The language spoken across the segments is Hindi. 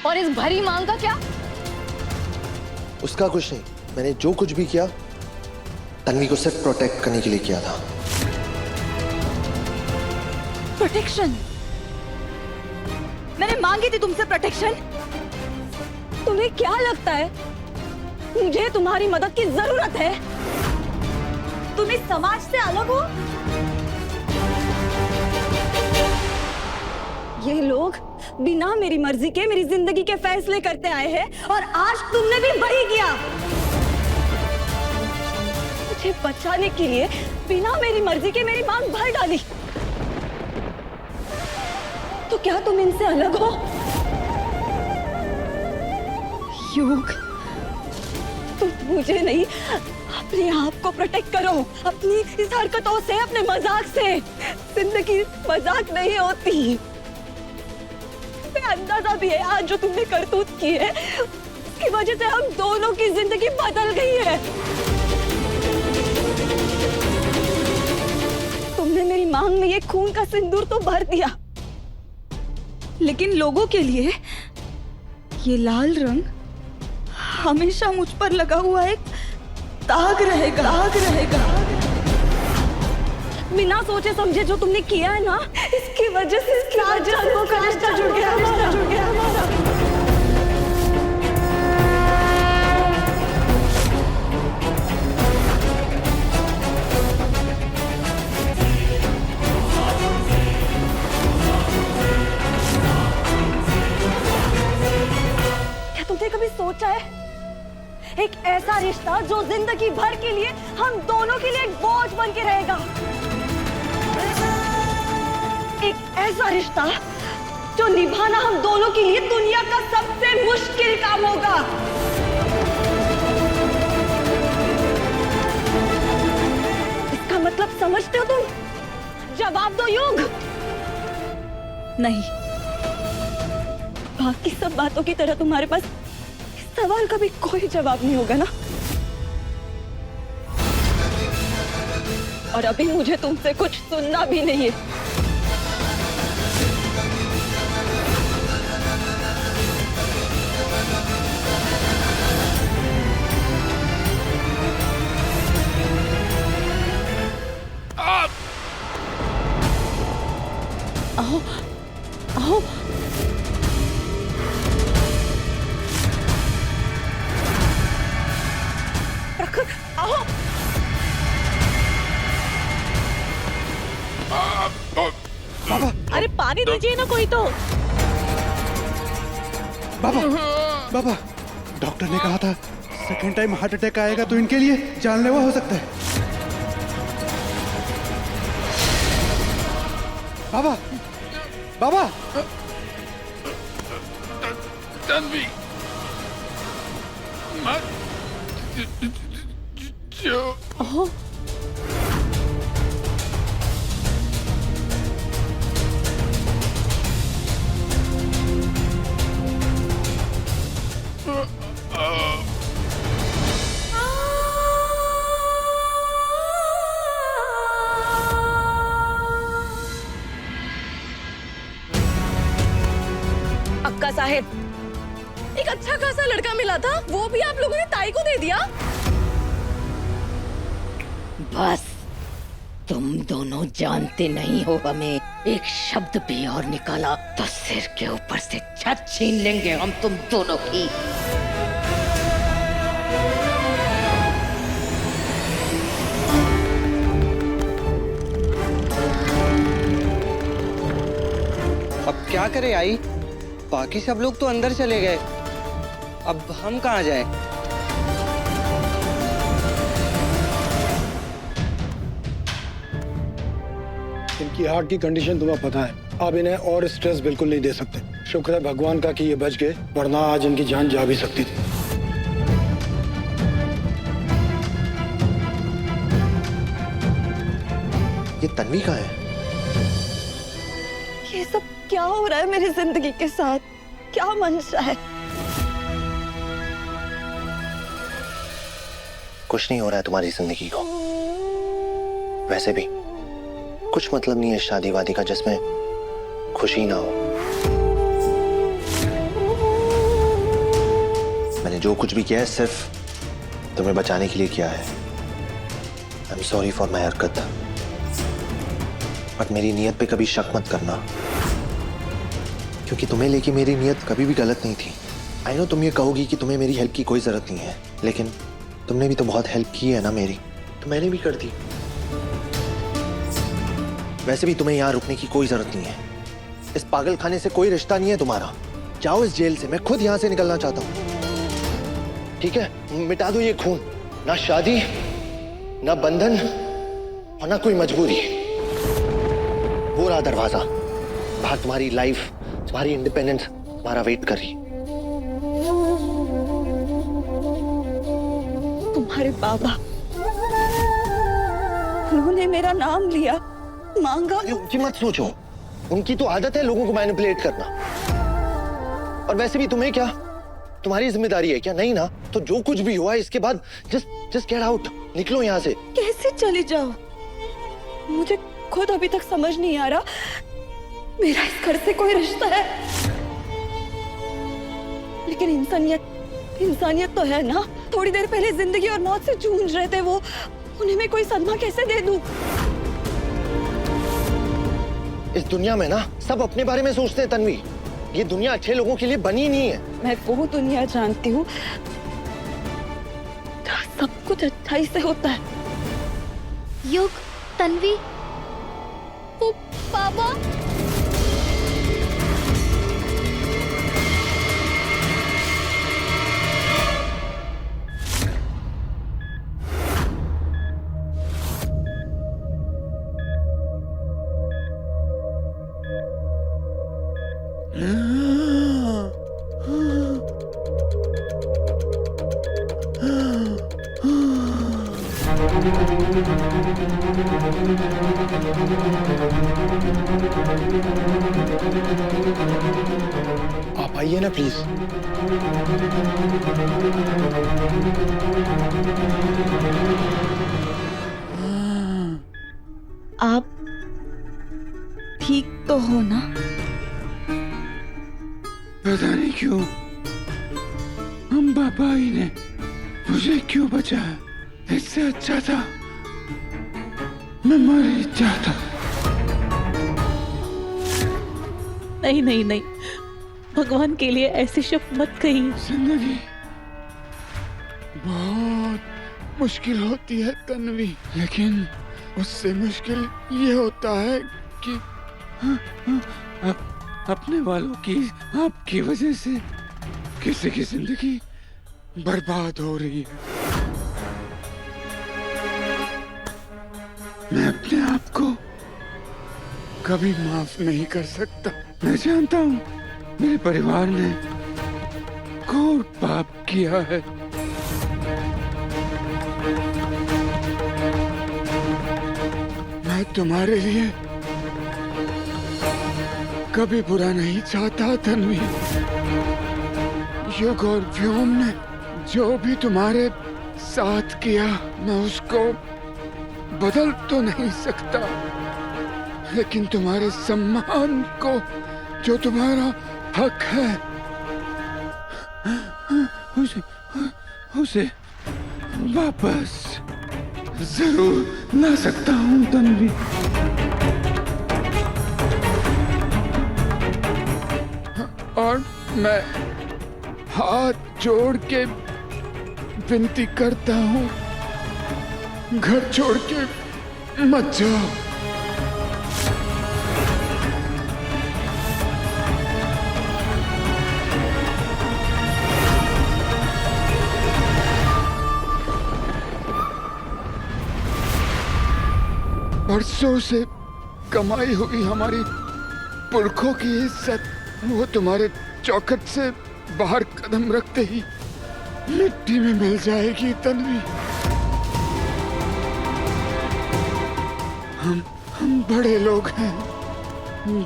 और इस भरी मांग का क्या? उसका कुछ नहीं, मैंने जो कुछ भी किया तन्वी को सिर्फ प्रोटेक्ट करने के लिए किया था। प्रोटेक्शन? मैंने मांगी थी तुमसे प्रोटेक्शन? तुम्हें क्या लगता है मुझे तुम्हारी मदद की जरूरत है? तुम इस समाज से अलग हो? ये लोग बिना मेरी मर्जी के मेरी जिंदगी के फैसले करते आए हैं और आज तुमने भी वही किया। मुझे बचाने के लिए बिना मेरी मर्जी के मेरी मांग भर डाली। तो क्या तुम इनसे अलग हो? युग, तुम मुझे नहीं अपने आप को प्रोटेक्ट करो। अपनी इस हरकतों से, अपने मजाक से। जिंदगी मजाक नहीं होती। अंदाजा भी है आज जो तुमने करतूत की है, उसकी वजह से हम दोनों की जिंदगी बदल गई है। तुमने मेरी मांग में ये खून का सिंदूर तो भर दिया, लेकिन लोगों के लिए ये लाल रंग हमेशा मुझ पर लगा हुआ एक दाग रहेगा, दाग रहेगा। बिना सोचे समझे जो तुमने किया है ना, इसकी वजह से जन्मों का रिश्ता जुड़ गया हमारा। क्या तुमने कभी सोचा है एक ऐसा रिश्ता जो जिंदगी भर के लिए हम दोनों के लिए एक बोझ बन के रहेगा? एक ऐसा रिश्ता जो निभाना हम दोनों के लिए दुनिया का सबसे मुश्किल काम होगा। इसका मतलब समझते हो तुम? जवाब दो युग। नहीं, बाकी सब बातों की तरह तुम्हारे पास इस सवाल का भी कोई जवाब नहीं होगा ना? और अभी मुझे तुमसे कुछ सुनना भी नहीं है। आओ, आओ। प्रखर, आओ। बाबा, अरे पानी दीजिए ना कोई तो। बाबा, बाबा, डॉक्टर ने कहा था सेकेंड टाइम हार्ट अटैक आएगा तो इनके लिए जानलेवा हो सकता है। बाबा, बाबा, तन्वी, जो ओह, अक्का साहेब, एक अच्छा खासा लड़का मिला था, वो भी आप लोगों ने ताई को दे दिया। बस, तुम दोनों जानते नहीं हो हमें। एक शब्द भी और निकाला तो सिर के ऊपर से छत छीन लेंगे हम तुम दोनों की। अब क्या करे आई? बाकी सब लोग तो अंदर चले गए, अब हम कहाँ जाए? इनकी हार्ट की कंडीशन तुम्हें पता है, अब इन्हें और स्ट्रेस बिल्कुल नहीं दे सकते। शुक्र है भगवान का कि ये बच गए, वरना आज इनकी जान जा भी सकती थी। ये तन्वी कहाँ है? ये सब क्या हो रहा है मेरी जिंदगी के साथ? क्या मंशा है? कुछ नहीं हो रहा है तुम्हारी जिंदगी को। वैसे भी कुछ मतलब नहीं है शादी वादी का जिसमें खुशी ना हो। मैंने जो कुछ भी किया है सिर्फ तुम्हें बचाने के लिए किया है। I am sorry for my हरकत, बट मेरी नीयत पे कभी शक मत करना, क्योंकि तुम्हें लेके मेरी नीयत कभी भी गलत नहीं थी। आई नो तुम ये कहोगी कि तुम्हें मेरी हेल्प की कोई जरूरत नहीं है, लेकिन तुमने भी तो बहुत हेल्प की है ना मेरी, तो मैंने भी कर दी। वैसे भी तुम्हें यहाँ रुकने की कोई जरूरत नहीं है। इस पागल खाने से कोई रिश्ता नहीं है तुम्हारा। जाओ इस जेल से, मैं खुद यहाँ से निकलना चाहता हूँ। ठीक है, मिटा दो ये खून, ना शादी ना बंधन और ना कोई मजबूरी। वो रहा दरवाजा, बाहर तुम्हारी लाइफ, तुम्हारी इंडिपेंडेंस तुम्हारा वेट कर रही। तुम्हारे बाबा, उन्होंने मेरा नाम लिया, मांगा। उनकी मत सोचो, उनकी तो आदत है लोगों को मैनिपुलेट करना। और वैसे भी तुम्हें क्या, तुम्हारी जिम्मेदारी है क्या? नहीं ना, तो जो कुछ भी हुआ इसके बाद जस्ट गेट आउट, निकलो यहाँ से। कैसे चले जाओ? मुझे खुद अभी तक समझ नहीं आ रहा मेरा इस घर से कोई रिश्ता है, लेकिन इंसानियत तो है ना। थोड़ी देर पहले जिंदगी और मौत से जूझ रहे थे वो, उन्हें मैं कोई सदमा कैसे दे दूं? इस दुनिया में ना सब अपने बारे में सोचते हैं तन्वी। ये दुनिया अच्छे लोगों के लिए बनी नहीं है। मैं वो दुनिया जानती हूँ जहाँ सब कुछ अच्छाई से होता है। युग, तन्वी, वो बाबा। आप आइए ना प्लीज। आप ठीक तो हो ना? पता नहीं क्यों हम बाबा ही ने मुझे क्यों बचाया। इससे अच्छा था मैं मर ही जाता। नहीं नहीं नहीं, भगवान के लिए ऐसी शब्द मत कहिए। जिंदगी बहुत मुश्किल होती है तन्वी, लेकिन उससे मुश्किल ये होता है कि अपने वालों की, आपकी वजह से किसी की जिंदगी बर्बाद हो रही है। मैं अपने आप को कभी माफ नहीं कर सकता। मैं जानता हूँ मेरे परिवार ने घोर पाप किया है, मैं तुम्हारे लिए कभी बुरा नहीं चाहता तन्वी। युग और व्योम ने जो भी तुम्हारे साथ किया, मैं उसको बदल तो नहीं सकता, लेकिन तुम्हारे सम्मान को, जो तुम्हारा हक है, उसे वापस जरूर ला सकता हूँ तन्वी। और मैं हाथ जोड़ के विनती करता हूँ, घर छोड़ के मत जाओ। बरसों से कमाई हुई हमारी पुरखों की इज्जत, वो तुम्हारे चौखट से बाहर कदम रखते ही मिट्टी में मिल जाएगी तन्वी। हम बड़े लोग हैं,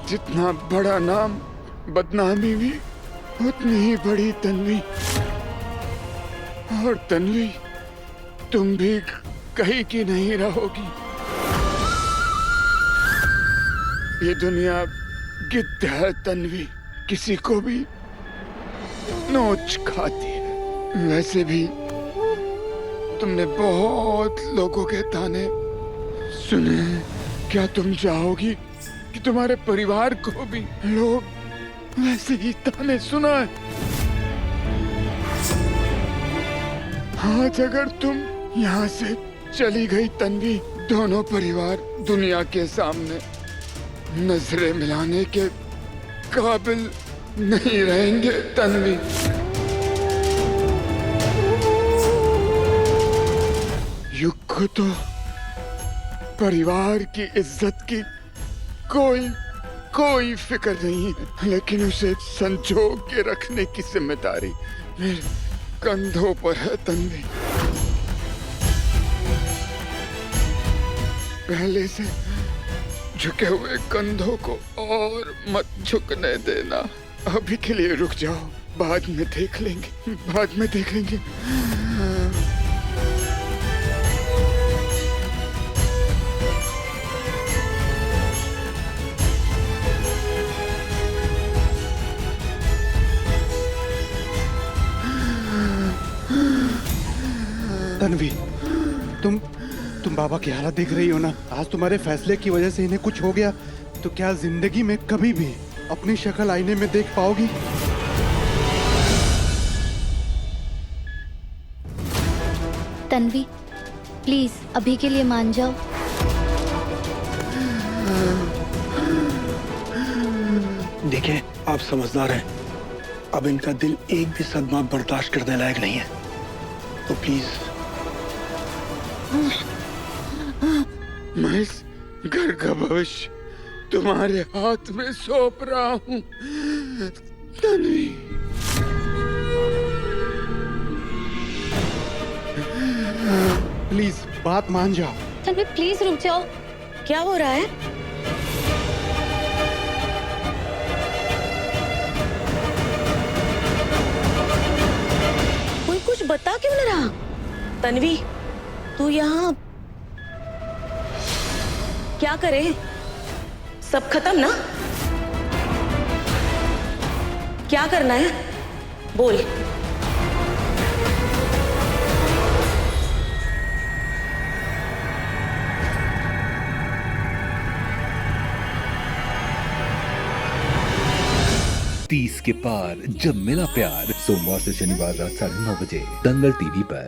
जितना बड़ा नाम बदनामी भी उतनी ही बड़ी तन्वी। और तन्वी, तुम भी कहीं की नहीं रहोगी। ये दुनिया गिद्ध है तन्वी, किसी को भी नोच खाती है। वैसे भी तुमने बहुत लोगों के ताने सुने हैं। क्या तुम चाहोगी कि तुम्हारे परिवार को भी लोग वैसे ही ताने सुनाए? आज अगर तुम यहाँ से चली गई तन्वी, दोनों परिवार दुनिया के सामने नजरें मिलाने के काबिल नहीं रहेंगे तन्वी। युग को तो परिवार की इज्जत की कोई फिक्र नहीं है, लेकिन उसे संजो के रखने की जिम्मेदारी मेरे कंधों पर है तन्वी। पहले से झुके हुए कंधों को और मत झुकने देना। अभी के लिए रुक जाओ, बाद में देख लेंगे। तन्वी, तुम बाबा की हालत देख रही हो ना। आज तुम्हारे फैसले की वजह से इन्हें कुछ हो गया तो क्या जिंदगी में कभी भी अपनी शक्ल आईने में देख पाओगी? तन्वी, प्लीज अभी के लिए मान जाओ। देखिए, आप समझदार हैं। अब इनका दिल एक भी सदमा बर्दाश्त करने लायक नहीं है, तो प्लीज। मैं इस घर का भविष्य तुम्हारे हाथ में सौंप रहा हूँ तन्वी। प्लीज बात मान जाओ। तन्वी प्लीज रुक जाओ। क्या हो रहा है? कोई कुछ बता क्यों न रहा? तन्वी, तू यहाँ क्या करे? सब खत्म ना? क्या करना है? बोल। तीस के पार जब मिला प्यार, सोमवार से शनिवार रात 9:30 बजे दंगल टीवी पर।